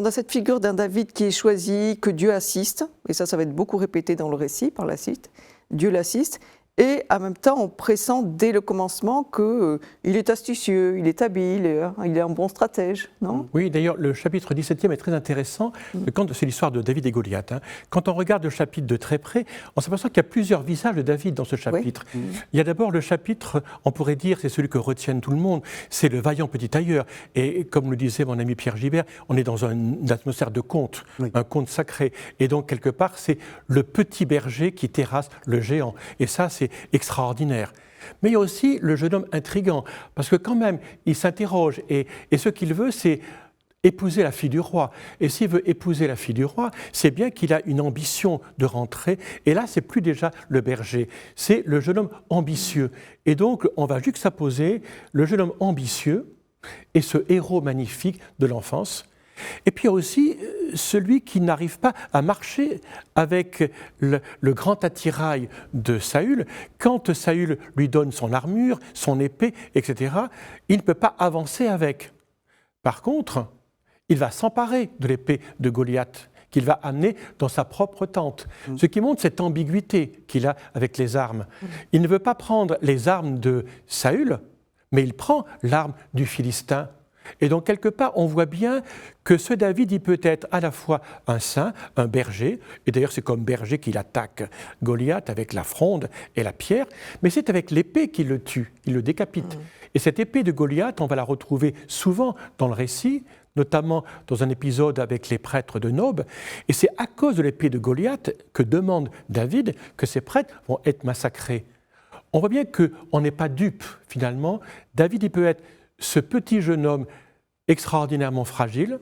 a cette figure d'un David qui est choisi, que Dieu assiste, et ça va être beaucoup répété dans le récit par la suite. Dieu l'assiste, et en même temps, on pressent dès le commencement qu'il est astucieux, il est habile, il est un bon stratège, non ? Oui, d'ailleurs, le chapitre 17e est très intéressant, c'est l'histoire de David et Goliath. Quand on regarde le chapitre de très près, on s'aperçoit qu'il y a plusieurs visages de David dans ce chapitre. Oui. Il y a d'abord le chapitre, on pourrait dire, c'est celui que retienne tout le monde, c'est le vaillant petit tailleur. Et comme le disait mon ami Pierre Gibert, on est dans une atmosphère de conte, un conte sacré. Et donc, quelque part, c'est le petit berger qui terrasse le géant. Et ça, c'est extraordinaire. Mais il y a aussi le jeune homme intrigant, parce que quand même, il s'interroge, et ce qu'il veut, c'est épouser la fille du roi. Et s'il veut épouser la fille du roi, c'est bien qu'il a une ambition de rentrer, et là, c'est plus déjà le berger, c'est le jeune homme ambitieux. Et donc, on va juxtaposer le jeune homme ambitieux et ce héros magnifique de l'enfance. Et puis il y a aussi celui qui n'arrive pas à marcher avec le grand attirail de Saül. Quand Saül lui donne son armure, son épée, etc., il ne peut pas avancer avec. Par contre, il va s'emparer de l'épée de Goliath, qu'il va amener dans sa propre tente. Ce qui montre cette ambiguïté qu'il a avec les armes. Il ne veut pas prendre les armes de Saül, mais il prend l'arme du Philistin. Et donc, quelque part, on voit bien que ce David, il peut être à la fois un saint, un berger, et d'ailleurs, c'est comme berger qu'il attaque Goliath avec la fronde et la pierre, mais c'est avec l'épée qu'il le tue, il le décapite. Et cette épée de Goliath, on va la retrouver souvent dans le récit, notamment dans un épisode avec les prêtres de Nob, et c'est à cause de l'épée de Goliath que demande David que ces prêtres vont être massacrés. On voit bien qu'on n'est pas dupe, finalement. David, il peut être ce petit jeune homme extraordinairement fragile,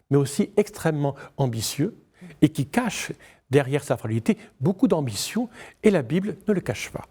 mais aussi extrêmement ambitieux, et qui cache derrière sa fragilité beaucoup d'ambition, et la Bible ne le cache pas.